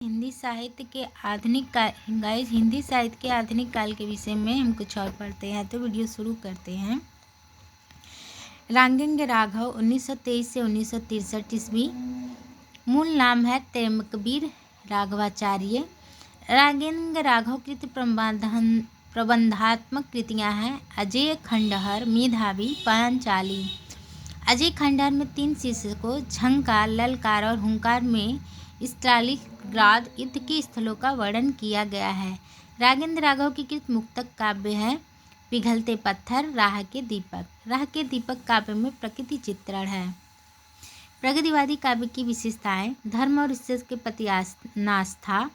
हिंदी साहित्य के आधुनिक काल गाइस हिंदी साहित्य के आधुनिक काल के विषय में हम कुछ और पढ़ते हैं, तो वीडियो शुरू करते हैं। रांगेंद्र राघव 1923 से 1963 ईस्वी। मूल नाम है तैमकबीर राघवाचार्य। रांगेंद्र राघव कृत प्रबंधात्मक कृतियां हैं अजय खंडहर, मेधावी, पांचाली। अजय खंडहर में 3 शीर्षकों झंकार, ललकार और हुंकार में स्टालिनग्राद युद्ध के स्थलों का वर्णन किया गया है। रागेंद्र राघव की कृत मुक्तक काव्य है पिघलते पत्थर, राह के दीपक। राह के दीपक काव्य में प्रकृति चित्रण है। प्रगतिवादी काव्य की विशेषताएं: धर्म और ईश्वर के प्रति आस्था,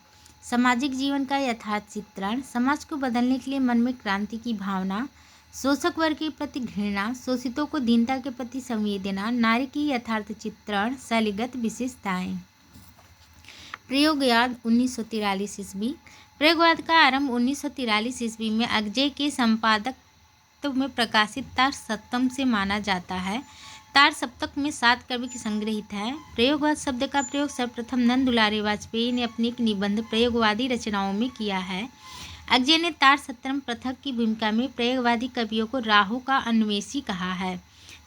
सामाजिक जीवन का यथार्थ चित्रण, समाज को बदलने के लिए मन में क्रांति की भावना, शोषक वर्ग के प्रति घृणा, शोषितों को दीनता के प्रति संवेदना, नारी की यथार्थ चित्रण, शैलीगत विशेषताएं। प्रयोगवाद 1943 ईस्वी। प्रयोगवाद का आरंभ 1943 ईस्वी में अजय के संपादकत्व में प्रकाशित तार सप्तम से माना जाता है। तार सप्तक में 7 कवि संग्रहित है। प्रयोगवाद शब्द का प्रयोग सर्वप्रथम नंद दुलारे वाजपेयी ने अपनी एक निबंध प्रयोगवादी रचनाओं में किया है। अजय ने तार सप्तम पृथक की भूमिका में प्रयोगवादी कवियों को राहों का अन्वेषी कहा है।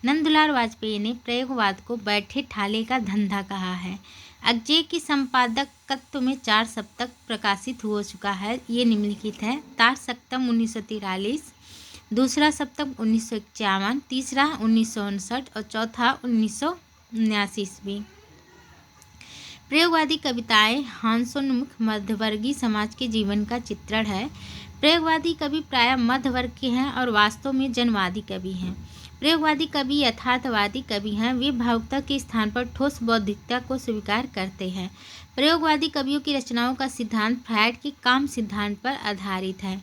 नंदुलाल वाजपेयी ने प्रयोगवाद को बैठे ठाले का धंधा कहा है। अजय की संपादकत्व में 4 सप्तक प्रकाशित हो चुका है। ये निम्नलिखित है: तार सप्तम 1943, दूसरा सप्तक 1951, तीसरा 1959 और चौथा 1979 ईस्वी। प्रयोगवादी कविताएं हास्योन्मुख मध्यवर्गीय समाज के जीवन का चित्रण है। प्रयोगवादी कवि प्रायः मध्य वर्ग के हैं और वास्तव में जनवादी कवि हैं। प्रयोगवादी कवि यथार्थवादी कवि हैं। वे भावुकता के स्थान पर ठोस बौद्धिकता को स्वीकार करते हैं। प्रयोगवादी कवियों की रचनाओं का सिद्धांत फ्रायड के काम सिद्धांत पर आधारित है।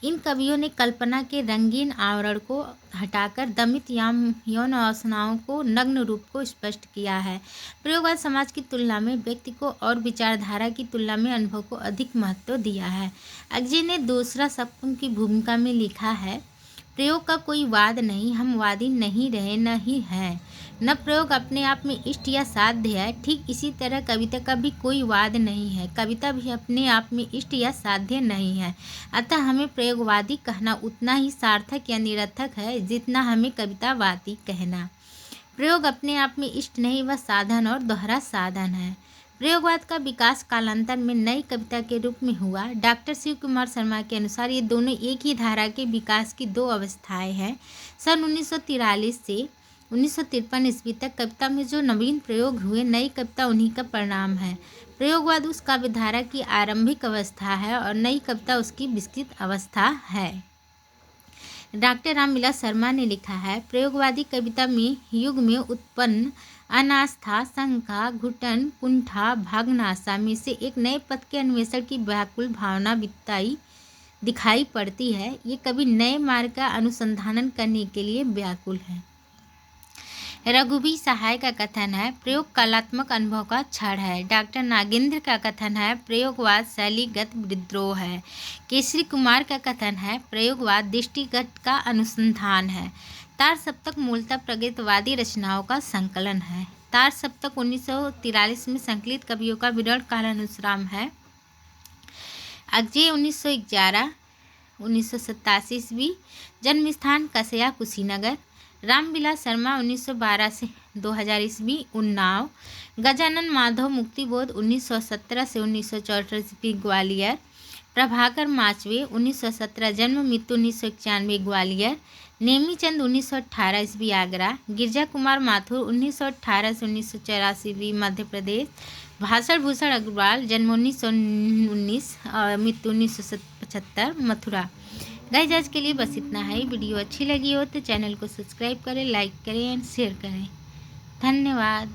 इन कवियों ने कल्पना के रंगीन आवरण को हटाकर दमित यौन वासनाओं को नग्न रूप को स्पष्ट किया है। प्रयोगवाद समाज की तुलना में व्यक्ति को और विचारधारा की तुलना में अनुभव को अधिक महत्व दिया है। अजय ने दूसरा सप्तम की भूमिका में लिखा है: प्रयोग का कोई वाद नहीं, हम वादी नहीं रहे, न ही है। न प्रयोग अपने आप में इष्ट या साध्य है। ठीक इसी तरह कविता का भी कोई वाद नहीं है। कविता भी अपने आप में इष्ट या साध्य नहीं है। अतः हमें प्रयोगवादी कहना उतना ही सार्थक या निरर्थक है जितना हमें कवितावादी कहना। प्रयोग अपने आप में इष्ट नहीं, वह साधन और दोहरा साधन है। प्रयोगवाद का विकास कालांतर में नई कविता के रूप में हुआ। डॉक्टर शिव कुमार शर्मा के अनुसार ये दोनों एक ही धारा के विकास की 2 अवस्थाएं हैं। सन 1943 से 1953 ईस्वी तक कविता में जो नवीन प्रयोग हुए, नई कविता उन्हीं का परिणाम है। प्रयोगवाद उस काव्यधारा की आरंभिक अवस्था है और नई कविता उसकी विस्तृत अवस्था है। डॉक्टर रामविलास शर्मा ने लिखा है: प्रयोगवादी कविता में युग में उत्पन्न अनास्था, शंका, घुटन, कुंठा, भागनाशा में से एक नए पथ के अन्वेषण की व्याकुल भावना दिखाई पड़ती है। ये कवि नए मार्ग का अनुसंधान करने के लिए व्याकुल है। रघुवीर सहाय का कथन है: प्रयोग कलात्मक अनुभव का क्षण है। डॉक्टर नागेंद्र का कथन है: प्रयोगवाद शैलीगत विद्रोह है। केसरी कुमार का कथन है: प्रयोगवाद दृष्टिगत का अनुसंधान है। तार सप्तक मूलतः प्रगतिवादी रचनाओं का संकलन है। तार सप्तक 1943 में संकलित कवियों का विवरण कालानुसार है। अजय 1911 1987 ईस्वी। जन्म स्थान कसया, कुशीनगर। रामविलास शर्मा 1912 से 2000 ईस्वी, उन्नाव। गजानन माधव मुक्तिबोध 1917 से 1964 ईस्वी, ग्वालियर। प्रभाकर माचवे 1917 जन्म, मृत्यु 1991 ग्वालियर। नेमीचंद 1918 ईस्वी, आगरा। गिरजा कुमार माथुर 1918 से 1984 ईस्वी, मध्य प्रदेश। भाषण भूषण अग्रवाल जन्म 1919 और मृत्यु 1975, मथुरा। गाइस आज के लिए बस इतना है। वीडियो अच्छी लगी हो तो चैनल को सब्सक्राइब करें, लाइक करें एंड शेयर करें। धन्यवाद।